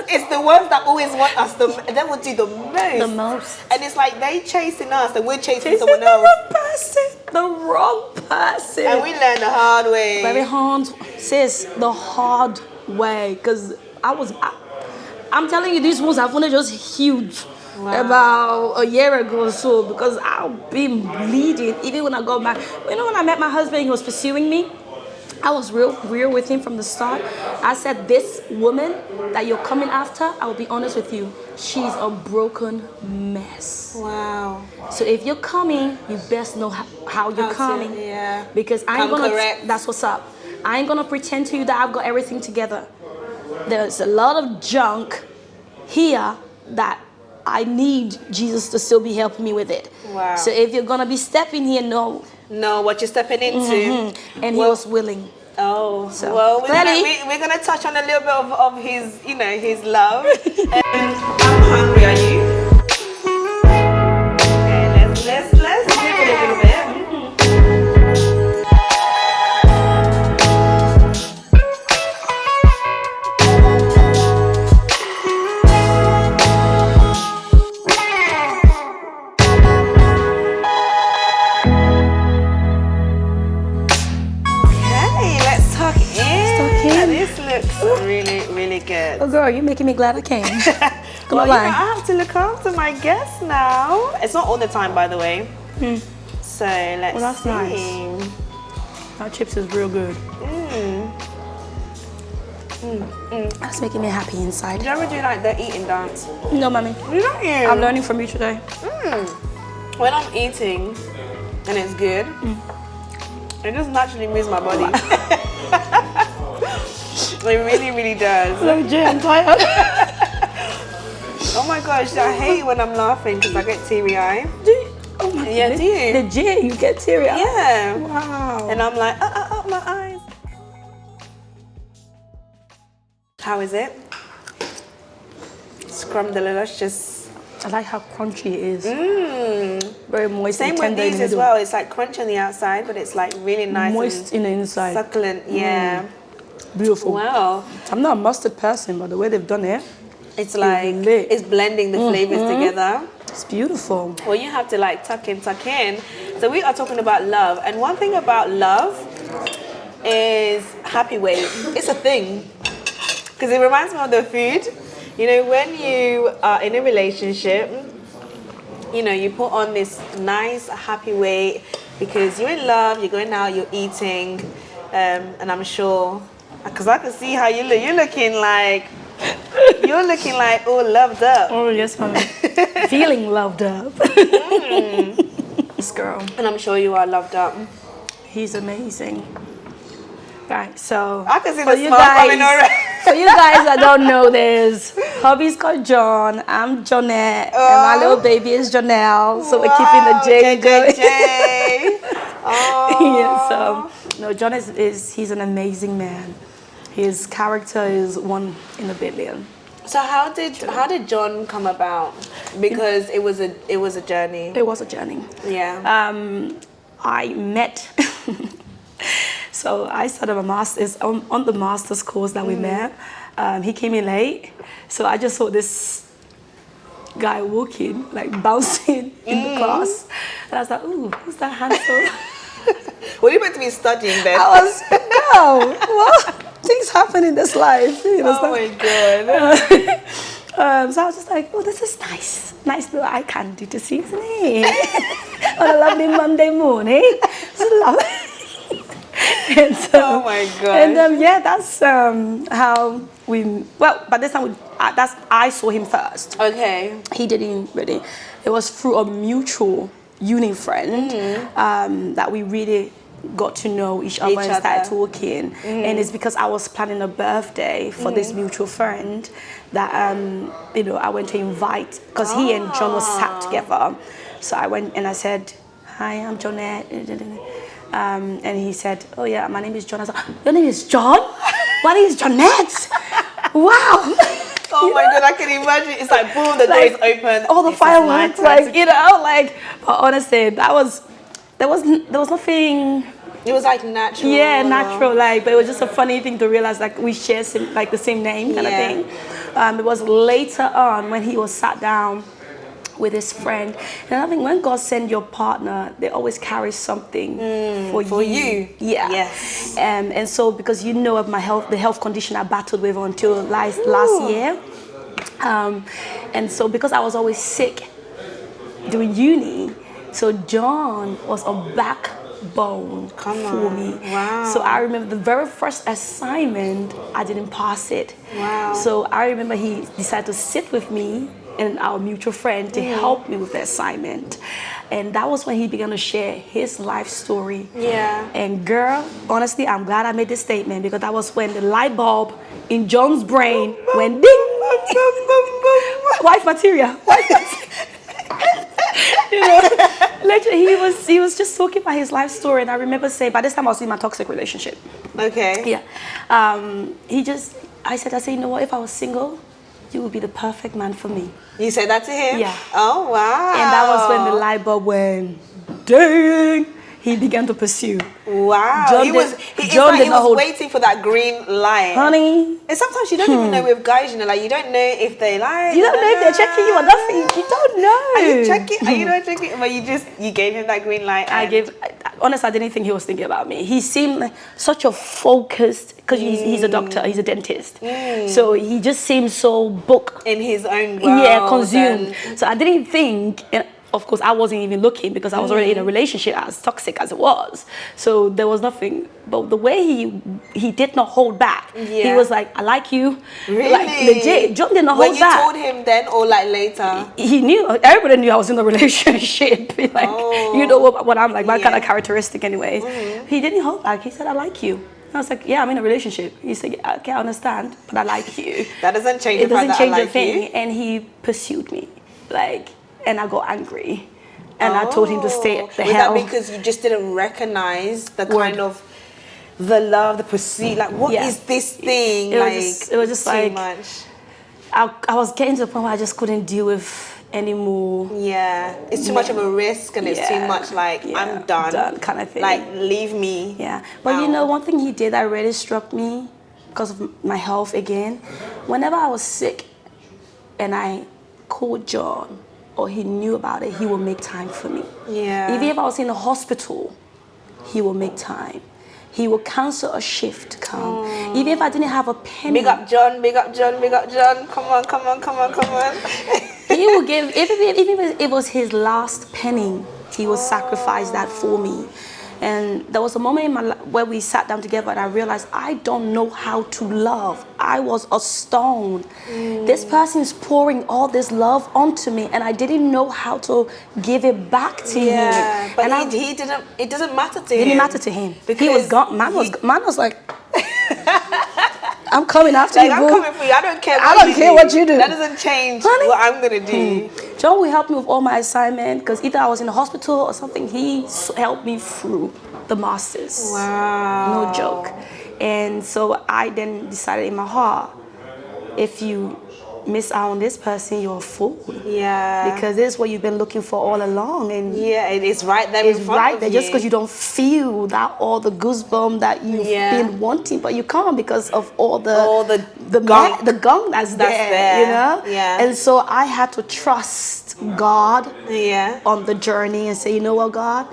Speaker 1: It's the ones that always want us. They will do the most.
Speaker 2: The most.
Speaker 1: And it's like they chasing us and we're chasing someone else.
Speaker 2: The wrong person.
Speaker 1: And we learn the hard way.
Speaker 2: Very hard, sis. The hard way. Because I'm telling you, these wounds have only just healed about a year ago or so, because I've been bleeding. Even when I got back, you know, when I met my husband, he was pursuing me. I was real with him from the start. I said, this woman that you're coming after, I will be honest with you, she's a broken mess.
Speaker 1: Wow.
Speaker 2: So if you're coming, you best know how you're coming. Because I ain't that's what's up. I ain't gonna pretend to you that I've got everything together. There's a lot of junk here that I need Jesus to still be helping me with it.
Speaker 1: Wow.
Speaker 2: So if you're gonna be stepping here, know
Speaker 1: what you're stepping into.
Speaker 2: And he was willing.
Speaker 1: Oh,
Speaker 2: so,
Speaker 1: well, we're gonna touch on a little bit of his, you know, his love. I'm hungry. Are you? Okay, let's dip it a little bit. Really, really good.
Speaker 2: Oh, girl, you're making me glad I came. Come
Speaker 1: Well,
Speaker 2: on,
Speaker 1: I have to look after my guests now. It's not all the time, by the way. So let's
Speaker 2: that's
Speaker 1: see.
Speaker 2: nice. Our chips is real good. That's making me happy inside.
Speaker 1: Do you ever do like the eating dance?
Speaker 2: No, mommy.
Speaker 1: You don't you?
Speaker 2: I'm learning from you today.
Speaker 1: When I'm eating and it's good, it just naturally moves my body. It really, really does.
Speaker 2: Look, Jay, I'm tired.
Speaker 1: Oh my gosh, I hate when I'm laughing because I get teary-eyed.
Speaker 2: Oh my
Speaker 1: Yeah,
Speaker 2: goodness.
Speaker 1: do you?
Speaker 2: The J, you get teary-eyed?
Speaker 1: Yeah.
Speaker 2: Wow.
Speaker 1: And I'm like, my eyes. How is it? Scrumdiddlicious.
Speaker 2: I like how crunchy it is. Very moist
Speaker 1: Same
Speaker 2: and
Speaker 1: with
Speaker 2: tender in
Speaker 1: these
Speaker 2: the
Speaker 1: as
Speaker 2: middle.
Speaker 1: well. It's like crunchy on the outside, but it's like really nice
Speaker 2: Moist
Speaker 1: and
Speaker 2: in the inside.
Speaker 1: succulent. Yeah.
Speaker 2: Beautiful.
Speaker 1: Wow.
Speaker 2: I'm not a mustard person, but the way they've done it,
Speaker 1: It's like
Speaker 2: lit.
Speaker 1: it's blending the flavors together.
Speaker 2: it's beautiful.
Speaker 1: Well, you have to like tuck in. So we are talking about love, and one thing about love is happy weight. It's a thing because it reminds me of the food. You know, when you are in a relationship, you know, you put on this nice happy weight because you're in love. You're going out. You're eating, and I'm sure because I can see how you look. You're looking like all loved up.
Speaker 2: Oh, yes, mommy. Feeling loved up. This girl.
Speaker 1: And I'm sure you are loved up.
Speaker 2: He's amazing. Right, so
Speaker 1: I can see
Speaker 2: for
Speaker 1: the
Speaker 2: you
Speaker 1: smile coming
Speaker 2: guys,
Speaker 1: already.
Speaker 2: for you guys that don't know this, hubby's called John. I'm Jonette, and my little baby is Jonelle. So we're keeping the J going. Yeah, so no, John he's an amazing man. His character is one in a billion.
Speaker 1: So how did John come about? Because it was a journey.
Speaker 2: It was a journey.
Speaker 1: Yeah.
Speaker 2: I met. So I started my master's on the master's course that we met. He came in late, so I just saw this guy walking, like bouncing in the class, and I was like, "Ooh, who's that handsome?"
Speaker 1: Were you meant to be studying then?
Speaker 2: I was no. What? Things happen in this life. You know,
Speaker 1: Oh my god.
Speaker 2: so I was just like, oh, this is nice. Nice little eye candy to see, isn't it? On a lovely Monday morning. It's lovely. And so,
Speaker 1: Oh my god.
Speaker 2: And yeah, that's how we, well, by this time, I saw him first.
Speaker 1: Okay.
Speaker 2: He didn't really. It was through a mutual uni friend that we really got to know each other and started talking. And it's because I was planning a birthday for this mutual friend that you know, I went to invite because he and John was sat together. So I went and I said, "Hi, I'm Jonette." And he said, "Oh yeah, my name is John." I said, "Your name is John? My name is Jonette. Wow."
Speaker 1: Oh my god, I can imagine. It's like boom, the door is open.
Speaker 2: All the fireworks, like, you know, like, but honestly, there was nothing.
Speaker 1: It was like natural.
Speaker 2: Yeah, natural, like, but it was just a funny thing to realize, like, we share like the same name kind of thing. It was later on when he was sat down with his friend, and I think when God sends your partner, they always carry something for you. Yeah.
Speaker 1: Yes.
Speaker 2: And so because you know of the health condition I battled with until last year, and so because I was always sick doing uni, so John was a backbone for me.
Speaker 1: Wow.
Speaker 2: So I remember the very first assignment, I didn't pass it.
Speaker 1: Wow.
Speaker 2: So I remember he decided to sit with me and our mutual friend to help me with the assignment. And that was when he began to share his life story.
Speaker 1: Yeah.
Speaker 2: And girl, honestly, I'm glad I made this statement because that was when the light bulb in John's brain went ding. Wife material. You know, literally, he was just talking about his life story, and I remember saying, by this time I was in my toxic relationship.
Speaker 1: Okay.
Speaker 2: Yeah. I said, you know what? If I was single, you would be the perfect man for me.
Speaker 1: You said that to him?
Speaker 2: Yeah.
Speaker 1: Oh wow.
Speaker 2: And that was when the light bulb went ding. he began to pursue.
Speaker 1: Wow.
Speaker 2: John did not
Speaker 1: was
Speaker 2: hold.
Speaker 1: waiting for that green light.
Speaker 2: Honey,
Speaker 1: And sometimes you don't even know with guys, you know, like you don't know if they like.
Speaker 2: you don't know if they're checking you or nothing. You don't know.
Speaker 1: Are you checking? Are you not checking? But you gave him that green light.
Speaker 2: Honestly, I didn't think he was thinking about me. He seemed like such a focused, because he's a doctor, he's a dentist. So he just seemed so booked.
Speaker 1: In his own world.
Speaker 2: Yeah, consumed. So I didn't think, and of course I wasn't even looking because I was already in a relationship, as toxic as it was. So there was nothing. But the way he did not hold back. He was like, I like you.
Speaker 1: Really?
Speaker 2: Like legit. John did not hold back.
Speaker 1: When you told him then or like later?
Speaker 2: He knew, everybody knew I was in a relationship. Like, you know what I'm like, my kind of characteristic anyways. He didn't hold back. He said, I like you. I was like, yeah, I'm in a relationship. He said, yeah, okay, I understand, but I like you.
Speaker 1: That doesn't change
Speaker 2: it
Speaker 1: the fact
Speaker 2: doesn't change
Speaker 1: that I
Speaker 2: a
Speaker 1: like
Speaker 2: thing.
Speaker 1: you.
Speaker 2: And he pursued me, like, and I got angry. And I told him to stay the hell.
Speaker 1: Was that because you just didn't recognize the kind of the love, the pursuit? Like, what is this thing?
Speaker 2: It was just
Speaker 1: too
Speaker 2: like
Speaker 1: much.
Speaker 2: I was getting to the point where I just couldn't deal with anymore.
Speaker 1: Yeah, it's too much of a risk, and it's too much like I'm done
Speaker 2: kind of thing.
Speaker 1: Like, leave me.
Speaker 2: Yeah, but you know, one thing he did that really struck me because of my health again. Whenever I was sick, and I called John, or he knew about it, he would make time for me.
Speaker 1: Yeah.
Speaker 2: Even if I was in the hospital, he would make time. He would cancel a shift to come. Even if I didn't have a penny.
Speaker 1: Big up John, big up John, big up John. Come on, come on, come on, come on.
Speaker 2: He would give, even if it was his last penny, he would sacrifice that for me. And there was a moment in my life where we sat down together and I realized I don't know how to love. I was astounded. This person is pouring all this love onto me and I didn't know how to give it back to him.
Speaker 1: Yeah, but
Speaker 2: and
Speaker 1: he didn't, it doesn't matter to him.
Speaker 2: It didn't matter to him.
Speaker 1: Because
Speaker 2: he was gone. Man was like, I'm coming after you,
Speaker 1: I'm
Speaker 2: boo.
Speaker 1: coming for you. I don't care
Speaker 2: what you do.
Speaker 1: That doesn't change
Speaker 2: Honey?
Speaker 1: what I'm going to do.
Speaker 2: John will help me with all my assignment because either I was in the hospital or something. He helped me through the masters.
Speaker 1: Wow.
Speaker 2: No joke. And so I then decided in my heart, if you miss out on this person, you're a fool.
Speaker 1: Yeah.
Speaker 2: Because this is what you've been looking for all along. And
Speaker 1: yeah, it is right there
Speaker 2: it's
Speaker 1: in front
Speaker 2: right
Speaker 1: of
Speaker 2: there.
Speaker 1: you.
Speaker 2: Just because you don't feel that all the goosebumps that you've been wanting, but you can't because of all the gunk that's there, you know?
Speaker 1: Yeah.
Speaker 2: And so I had to trust God
Speaker 1: Yeah.
Speaker 2: on the journey and say, you know what, God?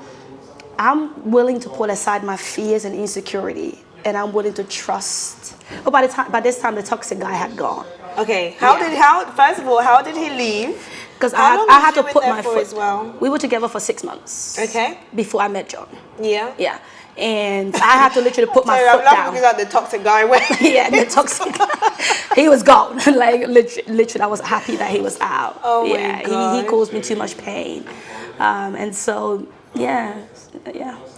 Speaker 2: I'm willing to put aside my fears and insecurity, and I'm willing to trust. But by this time, the toxic guy had gone.
Speaker 1: Okay. First of all, how did he leave?
Speaker 2: Because I had to put my foot.
Speaker 1: As well?
Speaker 2: We were together for 6 months.
Speaker 1: Okay.
Speaker 2: Before I met John.
Speaker 1: Yeah.
Speaker 2: Yeah. And I had to literally put my foot
Speaker 1: I'm
Speaker 2: down.
Speaker 1: looking at the toxic guy.
Speaker 2: Yeah, the toxic guy. He was gone. Like literally, I was happy that he was out.
Speaker 1: Oh my God.
Speaker 2: He caused me too much pain, and so yeah.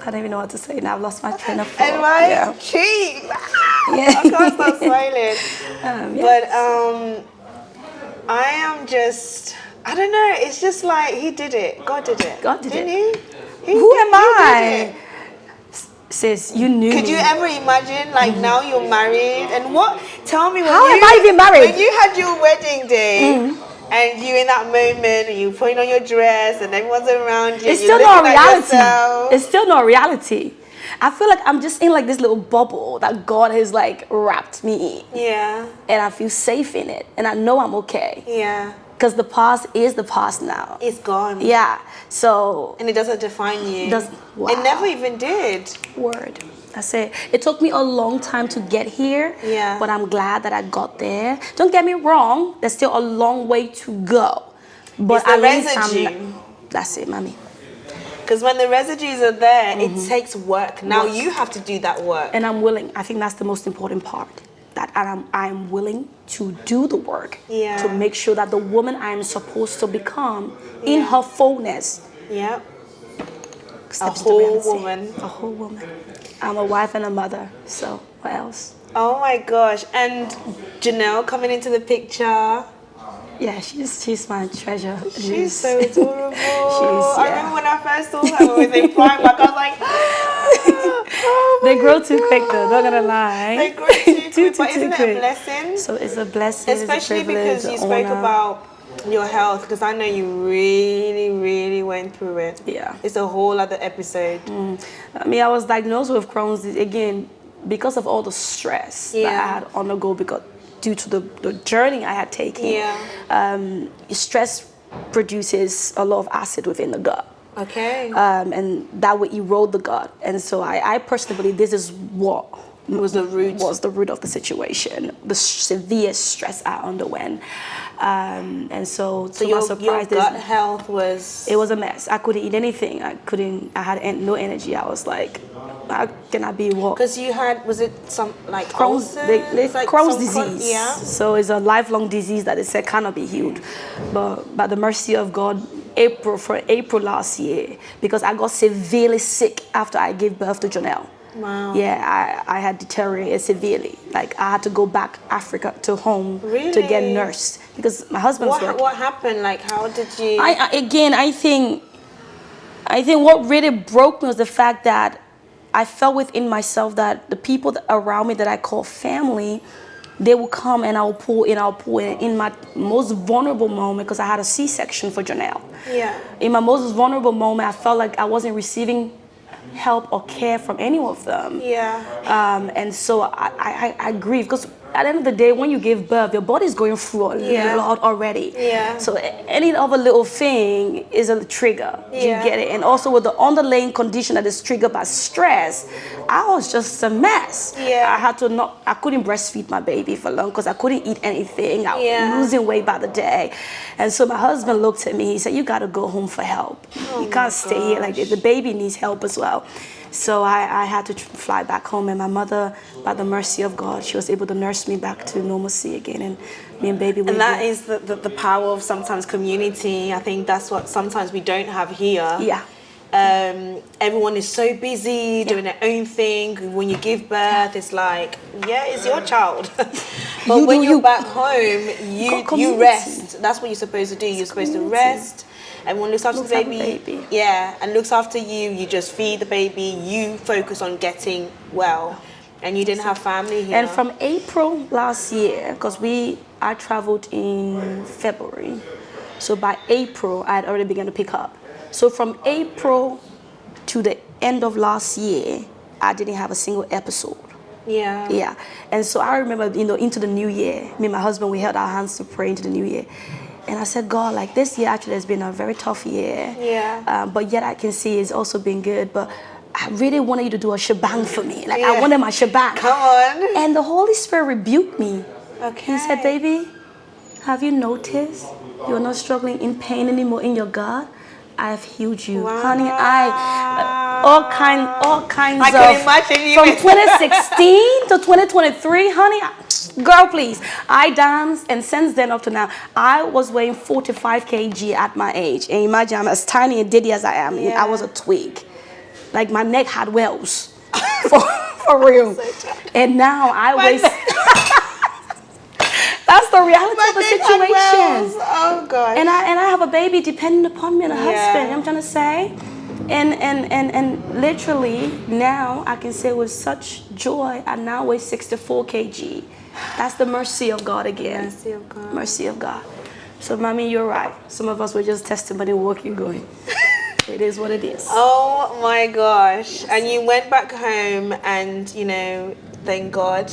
Speaker 2: I don't even know what to say now. I've lost my train of thought.
Speaker 1: And my cheek.
Speaker 2: Yeah.
Speaker 1: I can't stop smiling. But I am just, I don't know. It's just like he did it. God did it.
Speaker 2: God did
Speaker 1: Didn't
Speaker 2: it.
Speaker 1: He?
Speaker 2: Who am
Speaker 1: He
Speaker 2: I?
Speaker 1: did it.
Speaker 2: Sis, you knew.
Speaker 1: Could you ever imagine, like, now you're married and what? Tell me,
Speaker 2: How am I even married?
Speaker 1: When you had your wedding day and you in that moment and you putting on your dress and everyone's around you,
Speaker 2: It's
Speaker 1: and you're
Speaker 2: still not
Speaker 1: looking at
Speaker 2: reality.
Speaker 1: yourself.
Speaker 2: It's still not reality. I feel like I'm just in like this little bubble that God has like wrapped me in.
Speaker 1: Yeah.
Speaker 2: And I feel safe in it. And I know I'm okay.
Speaker 1: Yeah.
Speaker 2: Because the past is the past now.
Speaker 1: It's gone.
Speaker 2: Yeah. So.
Speaker 1: And it doesn't define you.
Speaker 2: Wow.
Speaker 1: It never even did.
Speaker 2: Word. That's it. It took me a long time to get here.
Speaker 1: Yeah.
Speaker 2: But I'm glad that I got there. Don't get me wrong. There's still a long way to go. But
Speaker 1: It's the
Speaker 2: at least
Speaker 1: residue.
Speaker 2: That's it, mommy.
Speaker 1: Because when the residues are there, it takes work. Now you have to do that work.
Speaker 2: And I'm willing. I think that's the most important part. That I'm willing to do the work.
Speaker 1: Yeah.
Speaker 2: To make sure that the woman I am supposed to become in her fullness.
Speaker 1: Yeah. A
Speaker 2: steps into
Speaker 1: whole
Speaker 2: reality.
Speaker 1: woman.
Speaker 2: A whole woman. I'm a wife and a mother. So what else?
Speaker 1: Oh my gosh. And Janelle coming into the picture.
Speaker 2: Yeah, she's my treasure.
Speaker 1: She's so adorable. I
Speaker 2: yeah.
Speaker 1: remember when I first saw her, I was in Primark. I was like, oh
Speaker 2: they grow too quick though, not gonna lie.
Speaker 1: They grow too quick, but isn't it a
Speaker 2: quick.
Speaker 1: blessing?
Speaker 2: So it's a blessing.
Speaker 1: Especially
Speaker 2: it's a privilege,
Speaker 1: because you
Speaker 2: an
Speaker 1: spoke
Speaker 2: honor.
Speaker 1: about Your health, because I know you really, really went through it.
Speaker 2: Yeah.
Speaker 1: It's a whole other episode.
Speaker 2: I mean, I was diagnosed with Crohn's disease, again, because of all the stress that I had undergo due to the journey I had taken.
Speaker 1: Yeah.
Speaker 2: Stress produces a lot of acid within the gut.
Speaker 1: Okay.
Speaker 2: And that would erode the gut. And so I personally believe this is what
Speaker 1: was the root
Speaker 2: of the situation, the severe stress I underwent. And so to my surprise,
Speaker 1: your gut health was...
Speaker 2: It was a mess. I couldn't eat anything. I had no energy. I was like, how can I be what?
Speaker 1: Because you had, was it some like
Speaker 2: Crohn's,
Speaker 1: like
Speaker 2: Crohn's disease.
Speaker 1: Yeah.
Speaker 2: So it's a lifelong disease that they said cannot be healed. But by the mercy of God, April last year, because I got severely sick after I gave birth to Janelle.
Speaker 1: Wow.
Speaker 2: Yeah, I had deteriorated severely. Like I had to go back Africa to home to get nursed because my husband's working.
Speaker 1: What happened? Like how did you?
Speaker 2: I think what really broke me was the fact that I felt within myself that the people around me that I call family, they will come and I'll pull in my most vulnerable moment, because I had a C-section for Janelle.
Speaker 1: Yeah.
Speaker 2: In my most vulnerable moment, I felt like I wasn't receiving help or care from any of them.
Speaker 1: Yeah.
Speaker 2: And so I grieve, because at the end of the day, when you give birth, your body's going through a lot already.
Speaker 1: Yeah.
Speaker 2: So any other little thing is a trigger.
Speaker 1: Yeah.
Speaker 2: You get it? And also with the underlying condition that is triggered by stress, I was just a mess.
Speaker 1: Yeah.
Speaker 2: I couldn't breastfeed my baby for long because I couldn't eat anything. I was losing weight by the day. And so my husband looked at me, he said, you got to go home for help. You can't stay here like this. The baby needs help as well. So I had to fly back home, and my mother, by the mercy of God, she was able to nurse me back to normalcy again, and me and baby.
Speaker 1: And that is the power of sometimes community. I think that's what sometimes we don't have here.
Speaker 2: Yeah.
Speaker 1: Everyone is so busy doing their own thing. When you give birth, it's like, it's your child. But when you're back home, you rest. That's what you're supposed to do. You're supposed to rest. Everyone looks after the baby. Yeah, and looks after you. You just feed the baby. You focus on getting well. And you didn't have family here.
Speaker 2: And from April last year, because I traveled in February. So by April, I had already begun to pick up. So from April to the end of last year, I didn't have a single episode.
Speaker 1: Yeah.
Speaker 2: Yeah. And so I remember, into the new year, me and my husband, we held our hands to pray into the new year. And I said, God, like this year actually has been a very tough year.
Speaker 1: Yeah.
Speaker 2: But yet I can see it's also been good. But I really wanted you to do a shebang for me. Like I wanted my shebang.
Speaker 1: Come on.
Speaker 2: And the Holy Spirit rebuked me.
Speaker 1: Okay.
Speaker 2: He said, baby, have you noticed you're not struggling in pain anymore in your gut? I have healed you.
Speaker 1: Wow.
Speaker 2: Honey, all kinds
Speaker 1: I
Speaker 2: of,
Speaker 1: can imagine you.
Speaker 2: from 2016 to 2023, honey, girl, please. I danced, and since then up to now, I was weighing 45 kg at my age. And imagine, I'm as tiny and diddy as I am. I was a twig. Like my neck had wells, for real. And now I weigh... That's the reality of the situation.
Speaker 1: Oh God.
Speaker 2: And I have a baby depending upon me and a husband. I'm trying to say, and literally now I can say with such joy, I now weigh 64 kg. That's the mercy of God again.
Speaker 1: Mercy of God.
Speaker 2: Mercy of God. So, mommy, you're right. Some of us were just testimony walking, going. It is what it is.
Speaker 1: Oh my gosh. And you went back home, and thank God,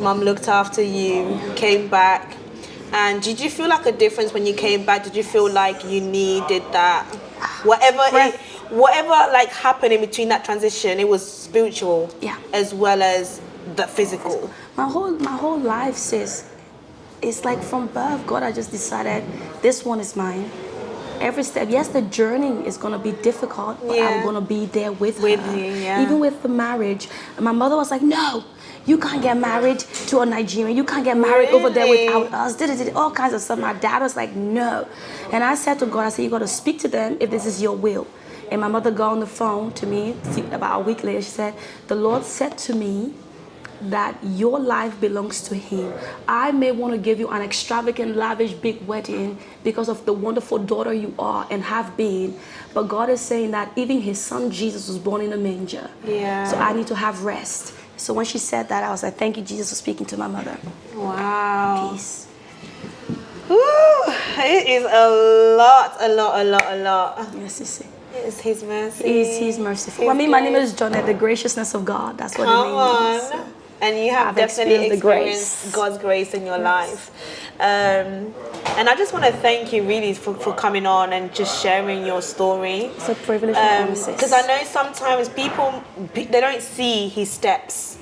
Speaker 1: Mom looked after you, came back. And did you feel like a difference when you came back? Did you feel like you needed that? Whatever like happened in between that transition, it was spiritual as well as the physical.
Speaker 2: My whole life says, it's like from birth, God, I just decided this one is mine. Every step, yes, the journey is going to be difficult, but I'm going to be there with her.
Speaker 1: You,
Speaker 2: Even with the marriage, my mother was like, no, you can't get married to a Nigerian. You can't get married over there without us. All kinds of stuff. My dad was like, no. And I said to God, I said, you got to speak to them if this is your will. And my mother got on the phone to me about a week later. She said, the Lord said to me that your life belongs to Him. I may want to give you an extravagant, lavish, big wedding because of the wonderful daughter you are and have been. But God is saying that even His son Jesus was born in a manger.
Speaker 1: Yeah.
Speaker 2: So I need to have rest. So when she said that, I was like, thank you, Jesus, for speaking to my mother.
Speaker 1: Wow.
Speaker 2: Peace.
Speaker 1: Woo. It is a lot.
Speaker 2: Yes, you see.
Speaker 1: It's His mercy.
Speaker 2: He's merciful. I mean, my name is John, and the graciousness of God. That's what
Speaker 1: Come
Speaker 2: the name means.
Speaker 1: on. And you have
Speaker 2: I've
Speaker 1: definitely
Speaker 2: experienced the
Speaker 1: experienced
Speaker 2: grace.
Speaker 1: God's grace in your life. And I just want to thank you really for coming on and just sharing your story.
Speaker 2: It's a privilege and honor.
Speaker 1: Because I know sometimes people, they don't see His steps,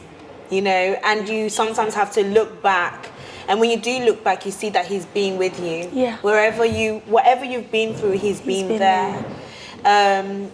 Speaker 1: you know, and you sometimes have to look back. And when you do look back, you see that He's been with you.
Speaker 2: Yeah.
Speaker 1: Whatever you've been through, He's been there. And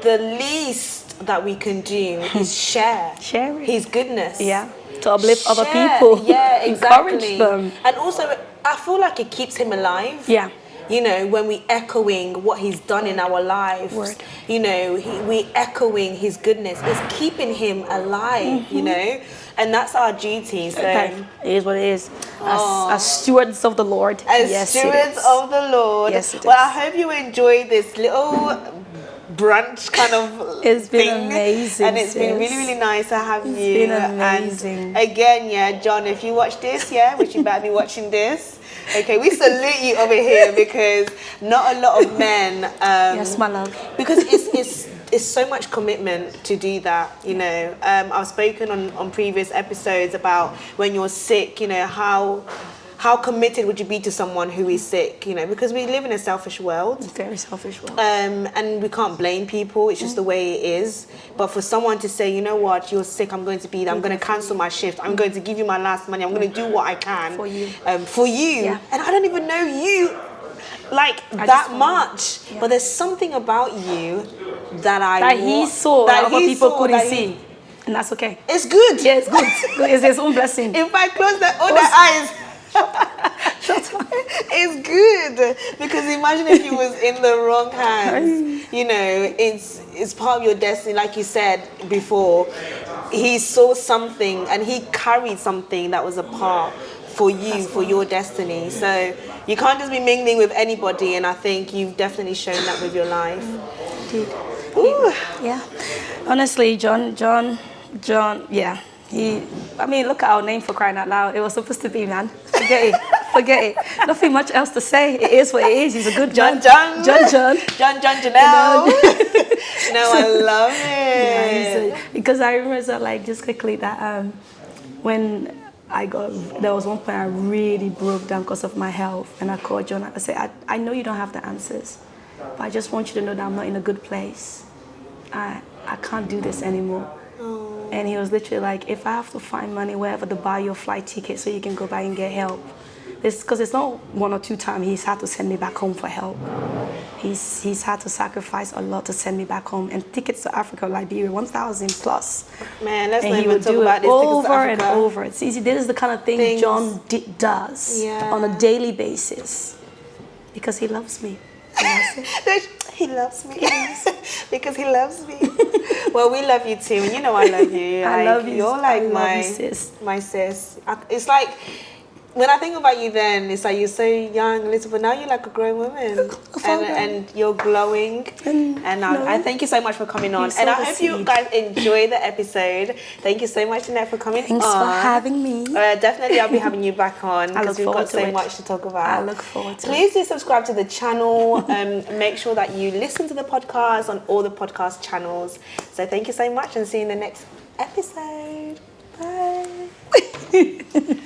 Speaker 1: the least that we can do is share His goodness.
Speaker 2: Yeah. To uplift other
Speaker 1: Share.
Speaker 2: people.
Speaker 1: Yeah, exactly.
Speaker 2: Encourage them.
Speaker 1: And also, I feel like it keeps Him alive.
Speaker 2: Yeah.
Speaker 1: You know, when we echoing what He's done in our lives.
Speaker 2: Word.
Speaker 1: You know, we echoing His goodness. It's keeping Him alive, you know. And that's our duty. So
Speaker 2: Okay. It is what it is. As stewards of the Lord.
Speaker 1: as
Speaker 2: Yes,
Speaker 1: stewards of the Lord.
Speaker 2: Yes, it
Speaker 1: well,
Speaker 2: is.
Speaker 1: I hope you enjoyed this little brunch kind of
Speaker 2: It's been
Speaker 1: thing.
Speaker 2: amazing,
Speaker 1: And it's been
Speaker 2: sis.
Speaker 1: really, really nice to have you.
Speaker 2: been amazing.
Speaker 1: And again, yeah, John, if you watch this, yeah, which you better be watching this. Okay, we salute you over here because not a lot of men.
Speaker 2: Yes, my love.
Speaker 1: Because it's so much commitment to do that, you know. I've spoken on previous episodes about when you're sick, you know, how committed would you be to someone who is sick, you know, because we live in a selfish world.
Speaker 2: Very selfish world.
Speaker 1: And we can't blame people, it's just the way it is. But for someone to say, you know what, you're sick, I'm going to be there, I'm going to cancel my shift, I'm going to give you my last money, I'm going to do what I can
Speaker 2: For you.
Speaker 1: For you.
Speaker 2: Yeah.
Speaker 1: And I don't even know you like that much.
Speaker 2: Yeah.
Speaker 1: But there's something about you that
Speaker 2: He saw that other people couldn't see. And that's okay.
Speaker 1: It's good.
Speaker 2: Yeah, it's good. It's His own blessing.
Speaker 1: If I close their eyes, it's good, because imagine if you was in the wrong hands. You know, it's part of your destiny, like you said before. He saw something and He carried something that was a part for you, for your destiny. So you can't just be mingling with anybody, and I think you've definitely shown that with your life.
Speaker 2: Indeed.
Speaker 1: Ooh.
Speaker 2: Yeah. Honestly, John, yeah. I mean, look at our name, for crying out loud. It was supposed to be, man. Forget it. Nothing much else to say. It is what it is. He's a good man.
Speaker 1: John.
Speaker 2: Janelle.
Speaker 1: No, I love it.
Speaker 2: Yeah, because I remember, like, just quickly that when there was one point I really broke down because of my health, and I called John. I said, I know you don't have the answers, but I just want you to know that I'm not in a good place. I can't do this anymore. And he was literally like, if I have to find money wherever to buy your flight ticket so you can go back and get help. Because it's not one or two times he's had to send me back home for help. He's had to sacrifice a lot to send me back home. And tickets to Africa, Liberia, 1,000 plus.
Speaker 1: Man, let's
Speaker 2: and
Speaker 1: not
Speaker 2: he
Speaker 1: even
Speaker 2: would
Speaker 1: talk
Speaker 2: do
Speaker 1: about
Speaker 2: it
Speaker 1: this.
Speaker 2: over and over. It's easy. This is the kind of thing John does on a daily basis. Because he loves me.
Speaker 1: He loves me. Because he loves me. Well, we love you too, and you know I love you.
Speaker 2: I love you.
Speaker 1: You're like
Speaker 2: my sis.
Speaker 1: My sis. It's like, when I think about you then, it's like you're so young, little, but now you're like a grown woman. And you're glowing. And I thank you so much for coming on. And I hope you guys enjoy the episode. Thank you so much, Jeanette, for coming on.
Speaker 2: Thanks for having me.
Speaker 1: Definitely, I'll be having you back on because we've got so much to talk about.
Speaker 2: I look forward to it.
Speaker 1: Please do subscribe to the channel. Make sure that you listen to the podcast on all the podcast channels. So thank you so much, and see you in the next episode. Bye.